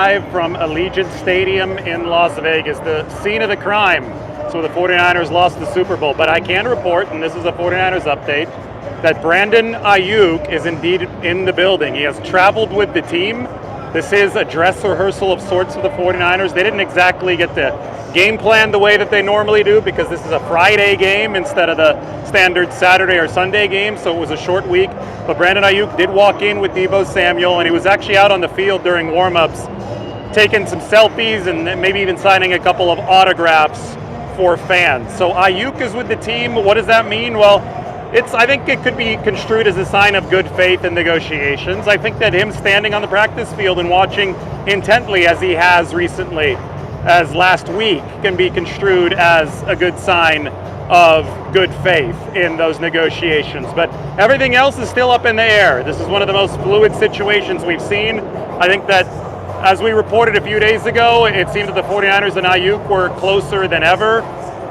Live from Allegiant Stadium in Las Vegas, the scene of the crime. So the 49ers lost the Super Bowl, but I can report, and this is a 49ers update, that Brandon Aiyuk is indeed in the building. He has traveled with the team. This is a dress rehearsal of sorts for the 49ers. They didn't exactly get the game plan the way that they normally do because this is a Friday game instead of the standard Saturday or Sunday game, so it was a short week. But Brandon Aiyuk did walk in with Deebo Samuel, and he was actually out on the field during warm-ups taking some selfies and maybe even signing a couple of autographs for fans. So Aiyuk is with the team. What does that mean? Well, I think it could be construed as a sign of good faith in negotiations. I think that him standing on the practice field and watching intently as he has recently, as last week, can be construed as a good sign of good faith in those negotiations. But everything else is still up in the air. This is one of the most fluid situations we've seen. I think that as we reported a few days ago, it seemed that the 49ers and Aiyuk were closer than ever,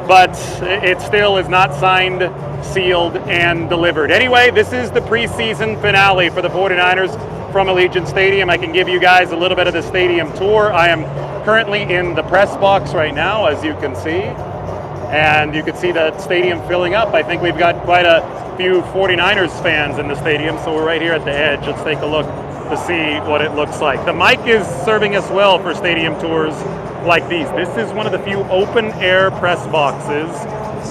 but it still is not signed, sealed, and delivered. Anyway, this is the preseason finale for the 49ers from Allegiant Stadium. I can give you guys a little bit of the stadium tour. I am currently in the press box right now, as you can see, and you can see the stadium filling up. I think we've got quite a few 49ers fans in the stadium, so we're right here at the edge. Let's take a look to see what it looks like. The mic is serving us well for stadium tours like these. This is one of the few open air press boxes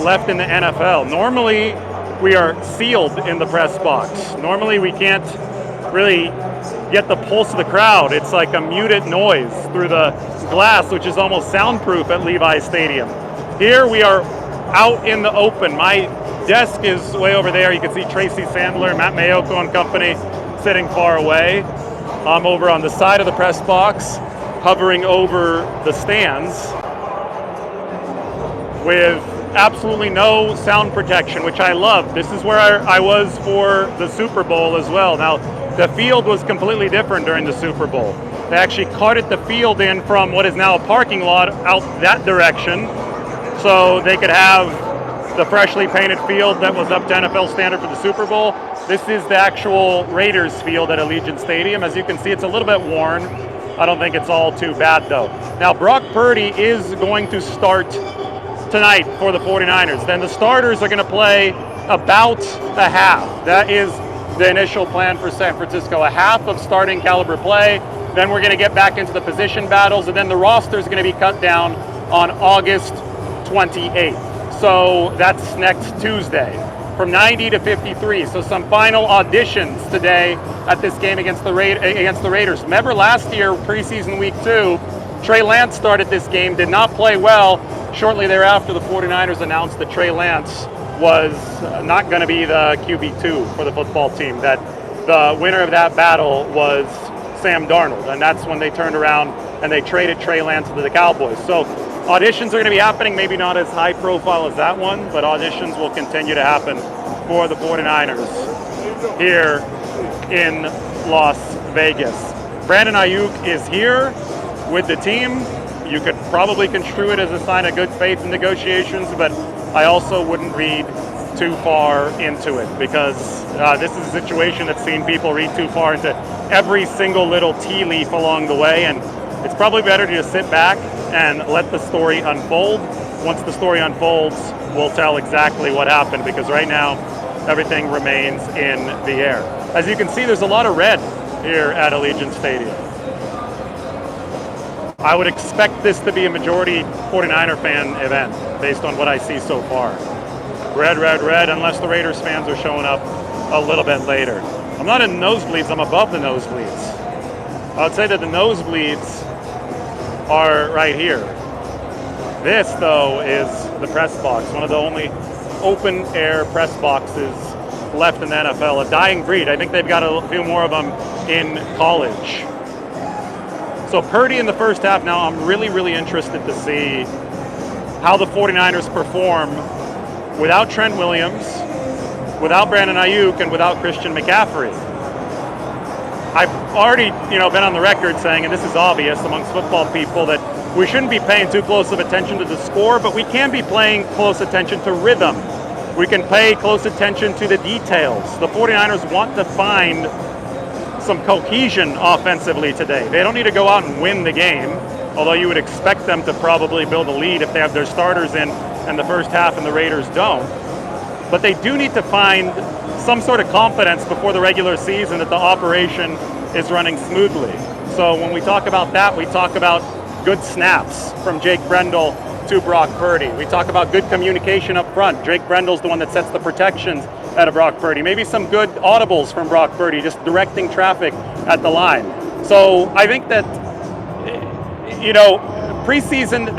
left in the NFL. Normally, we are sealed in the press box. Normally, we can't really get the pulse of the crowd. It's like a muted noise through the glass, which is almost soundproof at Levi's Stadium. Here we are out in the open. My desk is way over there. You can see Tracy Sandler, Matt Mayoko and company sitting far away. I'm over on the side of the press box, hovering over the stands with absolutely no sound protection, which I love. This is where I was for the Super Bowl as well. Now, the field was completely different during the Super Bowl. They actually carted the field in from what is now a parking lot out that direction, so they could have the freshly painted field that was up to NFL standard for the Super Bowl. This is the actual Raiders field at Allegiant Stadium. As you can see, it's a little bit worn. I don't think it's all too bad though. Now, Brock Purdy is going to start tonight for the 49ers. Then the starters are going to play about a half. That is the initial plan for San Francisco, a half of starting caliber play. Then we're going to get back into the position battles, and then the roster is going to be cut down on August 28th. So that's next Tuesday, from 90 to 53. So some final auditions today at this game against the Raiders. Remember last year, preseason week 2, Trey Lance started this game, did not play well. Shortly thereafter, the 49ers announced that Trey Lance was not going to be the QB2 for the football team, that the winner of that battle was Sam Darnold. And that's when they turned around and they traded Trey Lance to the Cowboys. So auditions are going to be happening, maybe not as high profile as that one, but auditions will continue to happen for the 49ers here in Las Vegas. Brandon Aiyuk is here with the team. You could probably construe it as a sign of good faith in negotiations, but I also wouldn't read too far into it because this is a situation that's seen people read too far into every single little tea leaf along the way, and it's probably better to just sit back and let the story unfold. Once the story unfolds, we'll tell exactly what happened, because right now everything remains in the air. As you can see, there's a lot of red here at Allegiant Stadium. I would expect this to be a majority 49er fan event based on what I see so far. Red, red, red, unless the Raiders fans are showing up a little bit later. I'm not in nosebleeds, I'm above the nosebleeds. I would say that the nosebleeds are right here. This, though, is the press box, one of the only open air press boxes left in the NFL, a dying breed. I think they've got a few more of them in college. So Purdy in the first half. Now I'm really, really interested to see how the 49ers perform without Trent Williams, without Brandon Aiyuk, and without Christian McCaffrey. I've already, been on the record saying, and this is obvious amongst football people, that we shouldn't be paying too close of attention to the score, but we can be paying close attention to rhythm. We can pay close attention to the details. The 49ers want to find some cohesion offensively today. They don't need to go out and win the game, although you would expect them to probably build a lead if they have their starters in the first half and the Raiders don't. But they do need to find some sort of confidence before the regular season that the operation is running smoothly. So when we talk about that, we talk about good snaps from Jake Brendel to Brock Purdy. We talk about good communication up front. Jake Brendel's the one that sets the protections out of Brock Purdy. Maybe some good audibles from Brock Purdy, just directing traffic at the line. So I think that, preseason,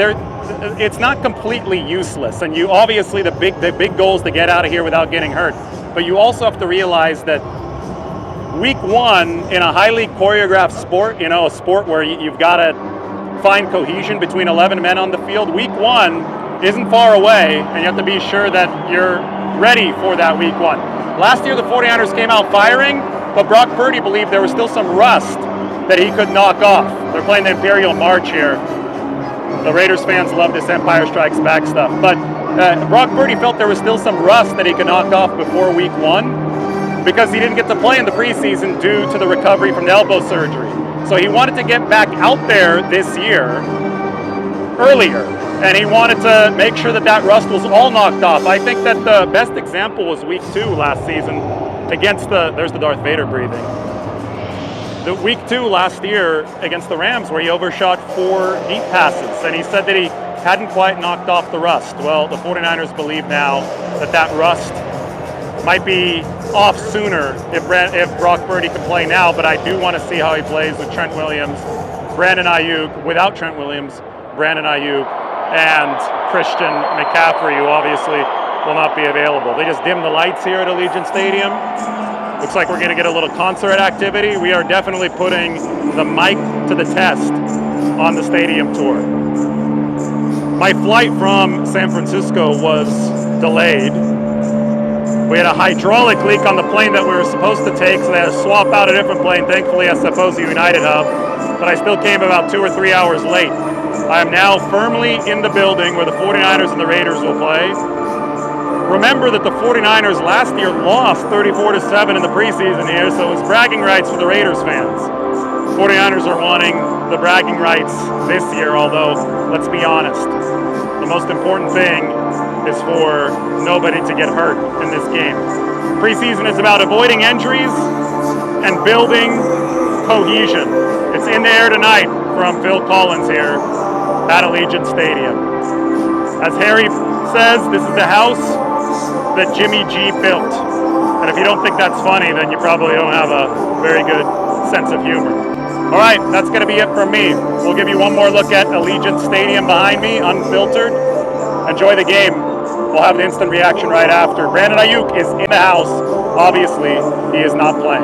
it's not completely useless. And you obviously, the big goal is to get out of here without getting hurt. But you also have to realize that week one in a highly choreographed sport, a sport where you've got to find cohesion between 11 men on the field, week one isn't far away, and you have to be sure that you're ready for that week one. Last year, the 49ers came out firing, but Brock Purdy believed there was still some rust that he could knock off. They're playing the Imperial March here. The Raiders fans love this Empire Strikes Back stuff, but Brock Purdy felt there was still some rust that he could knock off before week one because he didn't get to play in the preseason due to the recovery from the elbow surgery. So he wanted to get back out there this year earlier, and he wanted to make sure that rust was all knocked off. I think that the best example was week 2 last season against there's the Darth Vader breathing. The week 2 last year against the Rams where he overshot 4 deep passes, and he said that he hadn't quite knocked off the rust. Well, the 49ers believe now that rust might be off sooner if Brock Purdy can play now, but I do want to see how he plays with Trent Williams, Brandon Aiyuk, without Trent Williams, Brandon Aiyuk, and Christian McCaffrey, who obviously will not be available. They just dimmed the lights here at Allegiant Stadium. Looks like we're going to get a little concert activity. We are definitely putting the mic to the test on the stadium tour. My flight from San Francisco was delayed. We had a hydraulic leak on the plane that we were supposed to take, so they had to swap out a different plane. Thankfully, I suppose the United hub, but I still came about 2 or 3 hours late. I am now firmly in the building where the 49ers and the Raiders will play. Remember that the 49ers last year lost 34-7 in the preseason here, so it was bragging rights for the Raiders fans. 49ers are wanting the bragging rights this year, although, let's be honest, the most important thing is for nobody to get hurt in this game. Preseason is about avoiding injuries and building cohesion. It's in the air tonight from Phil Collins here at Allegiant Stadium. As Harry says, this is the house that Jimmy G built. And if you don't think that's funny, then you probably don't have a very good sense of humor. All right, that's going to be it from me. We'll give you one more look at Allegiant Stadium behind me, unfiltered. Enjoy the game. We'll have the instant reaction right after. Brandon Aiyuk is in the house. Obviously, he is not playing.